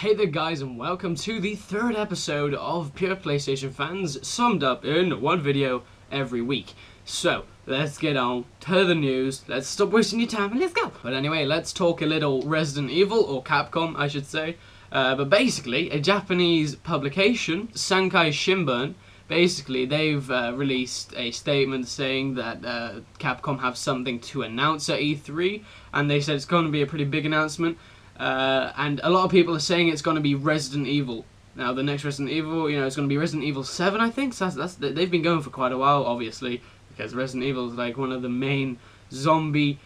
Hey there guys, and welcome to the third episode of Pure PlayStation Fans, summed up in one video every week. So, let's get on to the news, let's stop wasting your time and let's go! But anyway, let's talk a little Resident Evil, or Capcom I should say. But basically, a Japanese publication, Sankai Shimbun, basically they've released a statement saying that Capcom have something to announce at E3, and they said it's going to be a pretty big announcement. And a lot of people are saying it's going to be Resident Evil. Now, the next Resident Evil, it's going to be Resident Evil 7, I think. So they've been going for quite a while, obviously, because Resident Evil is like one of the main zombie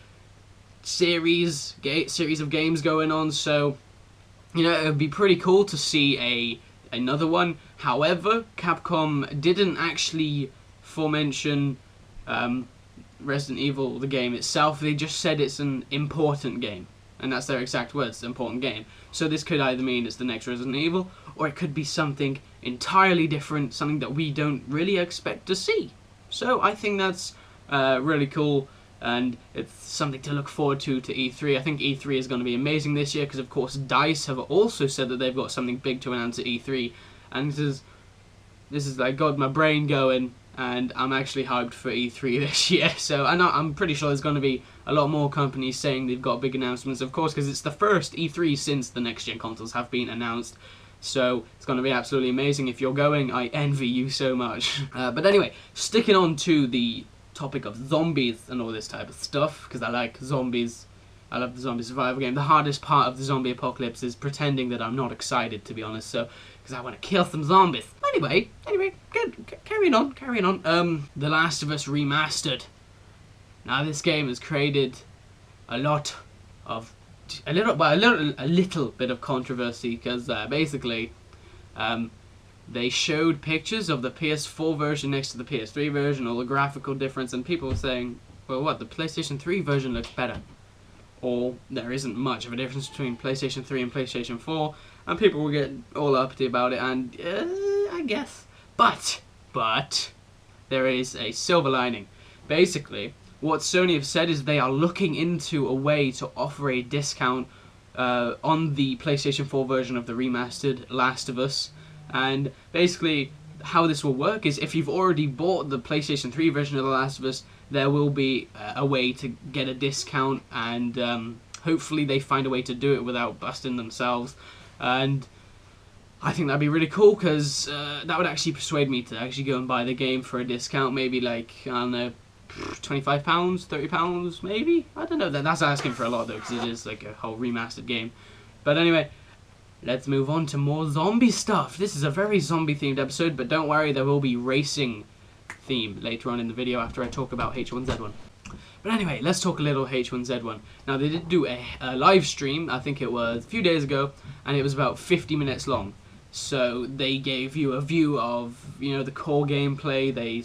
series of games going on. So, it would be pretty cool to see another one. However, Capcom didn't actually foremention Resident Evil, the game itself. They just said it's an important game. And that's their exact words, important game. So this could either mean it's the next Resident Evil, or it could be something entirely different, something that we don't really expect to see. So I think that's really cool, and it's something to look forward to E3. I think E3 is going to be amazing this year, because of course DICE have also said that they've got something big to announce at E3. And this is like got my brain going, and I'm actually hyped for E3 this year. So I'm pretty sure there's going to be a lot more companies saying they've got big announcements, of course, because it's the first E3 since the next-gen consoles have been announced. So it's going to be absolutely amazing. If you're going, I envy you so much. But anyway, sticking on to the topic of zombies and all this type of stuff, because I like zombies. I love the zombie survival game. The hardest part of the zombie apocalypse is pretending that I'm not excited, to be honest. So, because I want to kill some zombies. Anyway, good. Carrying on. The Last of Us Remastered. Now, this game has created a little bit of controversy, because basically, they showed pictures of the PS4 version next to the PS3 version, all the graphical difference, and people were saying, well, what, the PlayStation 3 version looks better. Or there isn't much of a difference between PlayStation 3 and PlayStation 4, and people will get all uppity about it, and I guess. But, there is a silver lining. Basically, what Sony have said is they are looking into a way to offer a discount on the PlayStation 4 version of the remastered Last of Us. And basically, how this will work is if you've already bought the PlayStation 3 version of The Last of Us, there will be a way to get a discount, and hopefully they find a way to do it without busting themselves. And I think that'd be really cool, because that would actually persuade me to actually go and buy the game for a discount. Maybe like, I don't know, £25, £30 maybe? I don't know. That's asking for a lot though, because it is like a whole remastered game. But anyway, let's move on to more zombie stuff. This is a very zombie themed episode, but don't worry, there will be racing theme later on in the video after I talk about H1Z1. But anyway, let's talk a little H1Z1. Now, they did do a live stream, I think it was a few days ago, and it was about 50 minutes long. So they gave you a view of, the core gameplay. They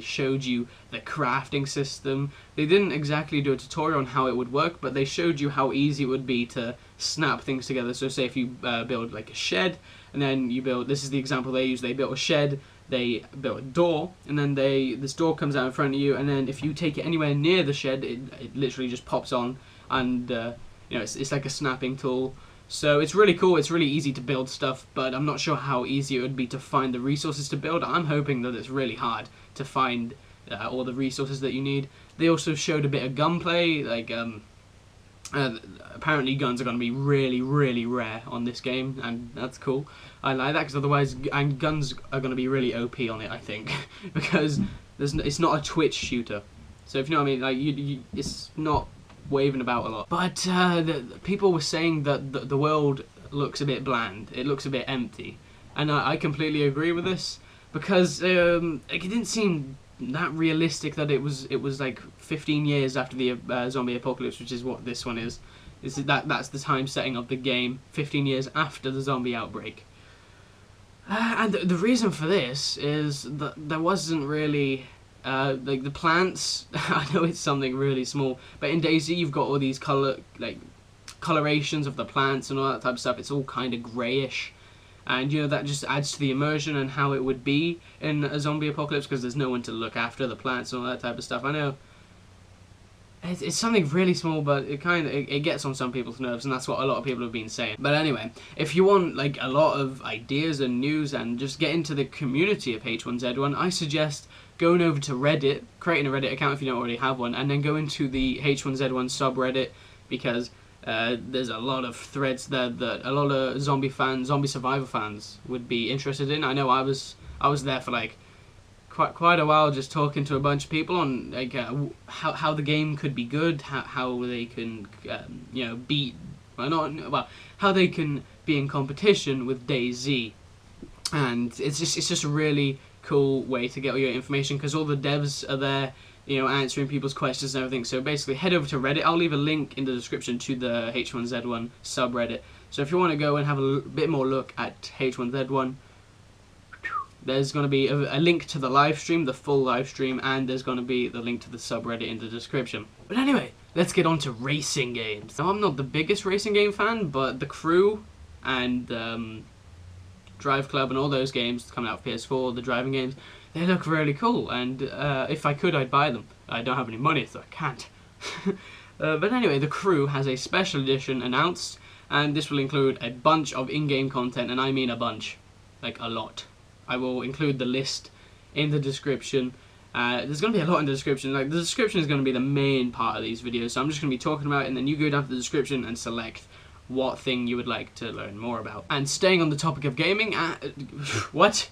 showed you the crafting system. They didn't exactly do a tutorial on how it would work, but they showed you how easy it would be to snap things together. So say if you build like a shed, and then you build, this is the example they used, they built a shed, they built a door, and then this door comes out in front of you, and then if you take it anywhere near the shed, it literally just pops on, and it's like a snapping tool. So it's really cool, it's really easy to build stuff, but I'm not sure how easy it would be to find the resources to build. I'm hoping that it's really hard to find all the resources that you need. They also showed a bit of gunplay, like apparently guns are going to be really, really rare on this game, and that's cool. I like that, because otherwise guns are going to be really OP on it, I think, because it's not a twitch shooter. So if you know what I mean, like it's not waving about a lot. But the people were saying that the world looks a bit bland. It looks a bit empty, and I completely agree with this, because it didn't seem that realistic that it was like 15 years after the zombie apocalypse, which is what this one is. That's the time setting of the game, 15 years after the zombie outbreak. And the reason for this is that there wasn't really like the plants. I know it's something really small, but in DayZ you've got all these colorations of the plants and all that type of stuff. It's all kind of greyish, and that just adds to the immersion and how it would be in a zombie apocalypse, because there's no one to look after the plants and all that type of stuff. I know It's something really small, but it gets on some people's nerves, and that's what a lot of people have been saying. But anyway, if you want like a lot of ideas and news and just get into the community of H1Z1, I suggest going over to Reddit, creating a Reddit account if you don't already have one, and then go into the H1Z1 subreddit, because there's a lot of threads there that a lot of zombie survivor fans would be interested in. I know I was there for like quite a while, just talking to a bunch of people on like how the game could be good, how they can beat how they can be in competition with DayZ, and it's just a really cool way to get all your information, because all the devs are there, answering people's questions and everything. So basically, head over to Reddit. I'll leave a link in the description to the H1Z1 subreddit. So if you want to go and have a bit more look at H1Z1, there's going to be a link to the live stream, the full live stream, and there's going to be the link to the subreddit in the description. But anyway, let's get on to racing games. Now, I'm not the biggest racing game fan, but The Crew and Drive Club and all those games coming out for PS4, the driving games, they look really cool, and if I could, I'd buy them. I don't have any money, so I can't. But anyway, The Crew has a special edition announced, and this will include a bunch of in-game content, and I mean a bunch, like a lot. I will include the list in the description. There's going to be a lot in the description. Like, the description is going to be the main part of these videos, so I'm just going to be talking about it, and then you go down to the description and select what thing you would like to learn more about. And staying on the topic of gaming, what?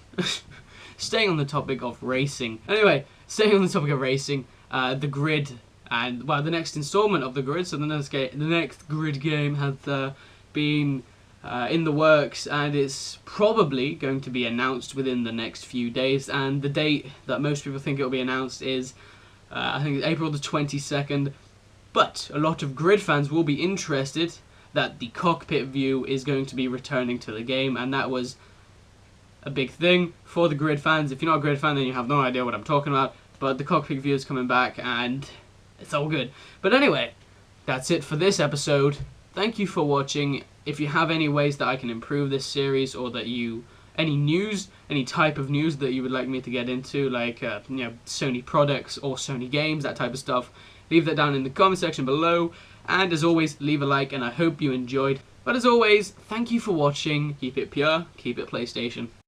Staying on the topic of racing. Anyway, staying on the topic of racing, the Grid, and well, the next installment of the Grid. So the next Grid game has been in the works, and it's probably going to be announced within the next few days. And the date that most people think it will be announced is, I think, April the 22nd. But a lot of Grid fans will be interested that the cockpit view is going to be returning to the game, and that was a big thing for the Grid fans. If you're not a Grid fan, then you have no idea what I'm talking about, but the cockpit view is coming back, and it's all good. But anyway, that's it for this episode. Thank you for watching. If you have any ways that I can improve this series, or that any news, any type of news that you would like me to get into, like Sony products or Sony games, that type of stuff, leave that down in the comment section below. And as always, leave a like, and I hope you enjoyed. But as always, thank you for watching. Keep it pure, keep it PlayStation.